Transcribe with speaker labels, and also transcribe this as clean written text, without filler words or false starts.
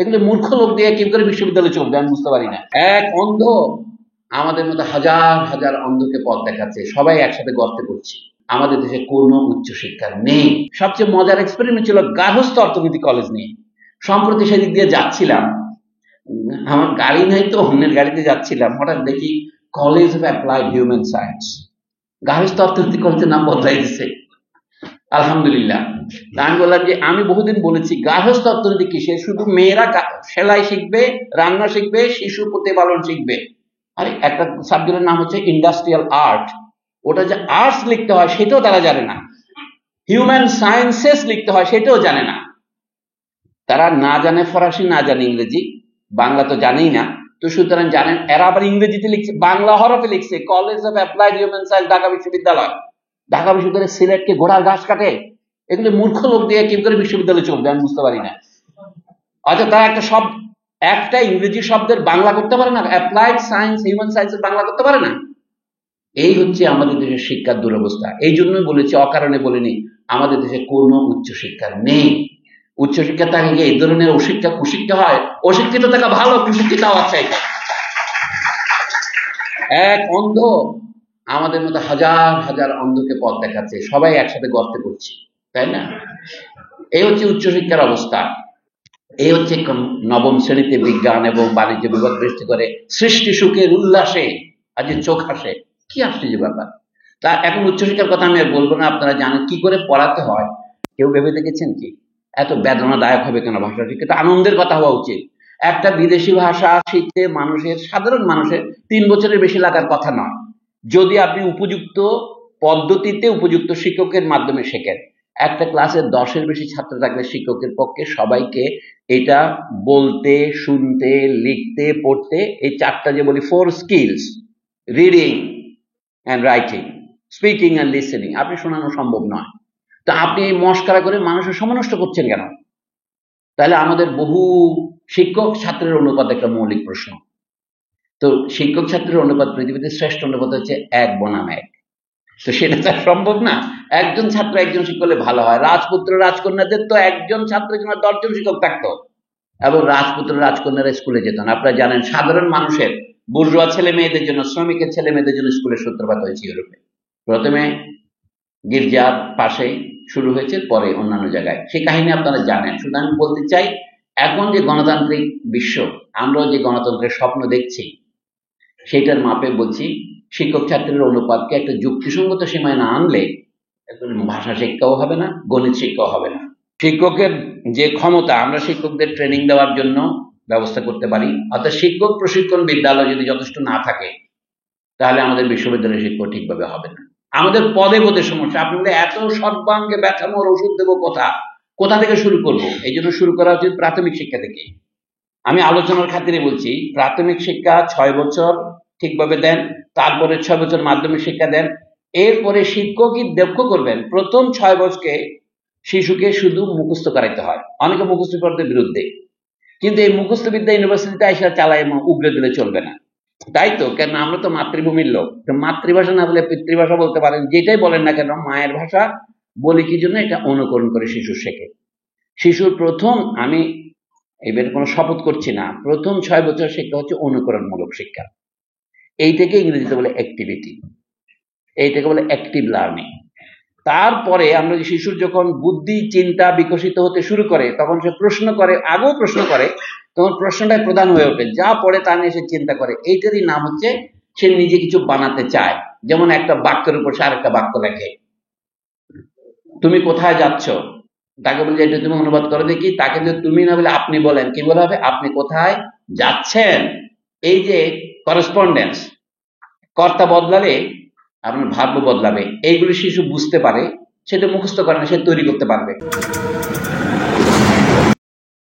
Speaker 1: এগুলো মূর্খ লোক দিয়ে কি করে বিশ্ববিদ্যালয়ে চলবে আমি বুঝতে পারি না। এক অন্ধ আমাদের মতো হাজার হাজার অন্ধকে পথ দেখাচ্ছে, সবাই একসাথে গর্তে করছি। আমাদের দেশে কোনো উচ্চশিক্ষা নেই। সবচেয়ে মজার এক্সপেরিমেন্ট ছিল গার্হস্থ্য অর্থনীতি কলেজ নিয়ে। সম্প্রতি সেদিক দিয়ে যাচ্ছিলাম, আমার গাড়ি নাই তো অন্যের গাড়িতে যাচ্ছিলাম, হঠাৎ দেখি college of applied human science. গার্হস্থ্য অর্থনীতি কলেজের নাম বদলাই দিচ্ছে, আলহামদুলিল্লাহ। আমি বললাম যে আমি বহুদিন বলেছি গার্হস্থ্য অর্থনীতি কিসে, শুধু মেয়েরা সেলাই শিখবে, রান্না শিখবে, শিশু প্রতিপালন শিখবে। আরে একটা সাবজেক্টের নাম হচ্ছে ইন্ডাস্ট্রিয়াল আর্ট, ওটা যে আর্টস লিখতে হয় সেটাও তারা জানে না। হিউম্যান সায়েন্সেস লিখতে হয় সেটাও জানে না। তারা না জানে ফরাসি, না জানে ইংরেজি, বাংলা তো জানেই না। তো সুতরাং জানেন, এরা আবার ইংরেজিতে লিখছে, বাংলা হরফে লিখছে college of applied human science Dhaka বিশ্ববিদ্যালয়। ঢাকা বিশ্ববিদ্যালয়ের সিলেটকে ঘোড়ার ঘাস কাটে। এগুলো মূর্খ লোক দিয়ে কি করে বিশ্ববিদ্যালয়ে চলবে আমি বুঝতে পারি না। অর্থাৎ তারা একটা ইংরেজি শব্দের বাংলা করতে পারে না, অ্যাপ্লাইড সায়েন্স হিউম্যান সায়েন্সের বাংলা করতে পারে না। এই হচ্ছে আমাদের দেশের শিক্ষার দুরবস্থা। এই জন্যই বলেছি, অকারণে বলিনি, আমাদের দেশে কোনো উচ্চশিক্ষা নেই। উচ্চশিক্ষা থাকে এই ধরনের কুশিক্ষা হয়, অশিক্ষিত থাকা ভালো, কুশিক্ষিত হওয়ার চাইতে। এক অন্ধ আমাদের মতো হাজার হাজার অন্ধকে পথ দেখাচ্ছে, সবাই একসাথে গর্তে করছি, তাই না? এই হচ্ছে উচ্চশিক্ষার অবস্থা। এই হচ্ছে নবম শ্রেণীতে বিজ্ঞান এবং বাণিজ্য বিভাগ সৃষ্টি করে সৃষ্টি সুখের উল্লাসে আজ চোখ হাসে। কি আশ্চর্য ব্যাপার। তা এখন উচ্চশিক্ষার কথা আমি আর বলবো না, আপনারা জানেন কি করে পড়াতে হয়। কেউ ভেবে দেখেছেন কি এত বেদনাদায়ক হবে কেন ভাষা শিক্ষা? এটা আনন্দের কথা হওয়া উচিত। একটা বিদেশি ভাষা শিখতে সাধারণ মানুষের 3 বছরের বেশি লাগার কথা নয়, যদি আপনি উপযুক্ত পদ্ধতিতে উপযুক্ত শিক্ষকের মাধ্যমে শেখেন। একটা ক্লাসে 10-এর বেশি ছাত্র থাকলে শিক্ষকের পক্ষে সবাইকে এটা বলতে, শুনতে, লিখতে, পড়তে, এই 4টা যে বলি 4 skills, reading and writing, speaking and listening, আপনি শোনানো সম্ভব নয়। তা আপনি এই মস্করা করে মানুষের সময় নষ্ট করছেন কেন? তাহলে আমাদের বহু শিক্ষক ছাত্রের অনুপাত একটা মৌলিক প্রশ্ন। তো শিক্ষক ছাত্রের অনুপাত পৃথিবীতে শ্রেষ্ঠ অনুপাত হচ্ছে 1 বনাম 1। তো সেটা তো সম্ভব না। একজন ছাত্র একজন শিক্ষক হলে ভালো হয়। রাজপুত্র রাজকন্যাদের তো একজন ছাত্রের জন্য 10 জন শিক্ষক থাকতো, এবং রাজপুত্র রাজকন্যারা স্কুলে যেত না। আপনারা জানেন সাধারণ মানুষের, বুর্জোয়া ছেলে মেয়েদের জন্য, শ্রমিকের ছেলে মেয়েদের জন্য স্কুলের সূত্রপাত হয়েছে ইউরোপে। প্রথমে গির্জার পাশে শুরু হয়েছে, পরে অন্যান্য জায়গায়। সেই কাহিনী আপনারা জানেন। শুধু আমি বলতে চাই, এখন যে গণতান্ত্রিক বিশ্ব, আমরা যে গণতন্ত্রের স্বপ্ন দেখছি, সেটার মাপে বলছি শিক্ষক ছাত্রের অনুপাতকে একটা যুক্তিসঙ্গত সীমায় না আনলে ভাষা শিক্ষাও হবে না, গণিত শিক্ষাও হবে না। শিক্ষকের যে ক্ষমতা, আমরা শিক্ষকদের ট্রেনিং দেওয়ার জন্য ব্যবস্থা করতে পারি। অর্থাৎ শিক্ষক প্রশিক্ষণ বিদ্যালয় যদি যথেষ্ট না থাকে, তাহলে আমাদের বিশ্ববিদ্যালয়ের শিক্ষা ঠিকভাবে হবে না। আমাদের পদে পদে সমস্যা। আপনি বলে এত সর্বাঙ্গে ব্যথামোর ওষুধ দেবো কোথা থেকে শুরু করব? এই জন্য শুরু করা উচিত প্রাথমিক শিক্ষা থেকে। আমি আলোচনার খাতিরে বলছি, প্রাথমিক শিক্ষা 6 বছর ঠিকভাবে দেন, তারপরে 6 বছর মাধ্যমিক শিক্ষা দেন। এরপরে শিক্ষকই দক্ষ করবেন। প্রথম 6 বছরকে শিশুকে শুধু মুখস্থ করাইতে হয়। অনেকে মুখস্থ করতে বিরুদ্ধে, কিন্তু এই মুখস্থ বিদ্যা ইউনিভার্সিটিতে এসে চালায় উগড়ে দিলে চলবে না, তাই তো? কেন আমরা তো মাতৃভূমির লোক। তো মাতৃভাষা না বলে পিতৃভাষা বলতে পারেন, যেটাই বলেন না কেন, মায়ের ভাষা বলি কি জন্য? এটা অনুকরণ করে শিশু শেখে। শিশুর প্রথম, আমি এবার কোনো শপথ করছি না, প্রথম 6 বছর শিক্ষা হচ্ছে অনুকরণমূলক শিক্ষা। এইটাকে ইংরেজিতে বলে অ্যাক্টিভিটি, এইটাকে বলে অ্যাক্টিভ লার্নিং। তারপরে আমরা শিশুর যখন বুদ্ধি চিন্তা বিকশিত হতে শুরু করে, তখন সে প্রশ্ন করে, আগেও প্রশ্ন করে, তখন প্রশ্নটাই প্রধান হয়ে ওঠে। যা পড়ে তা নিয়ে সে চিন্তা করে। এইটারই নাম হচ্ছে সে নিজে কিছু বানাতে চায়। যেমন একটা বাক্যের উপর সে আরেকটা বাক্য লেখে। তুমি কোথায় যাচ্ছ, তাকে বলে এটা তুমি অনুবাদ করে দেখি। তাকে যদি তুমি না বলে আপনি বলেন, কি বলা হবে? আপনি কোথায় যাচ্ছেন। এই যে করেসপন্ডেন্স, কর্তা বদলালে আপনার ভাগ্য বদলাবে। এইগুলি শিশু বুঝতে পারে, সেটা মুখস্থ করে না, সে তৈরি করতে পারবে।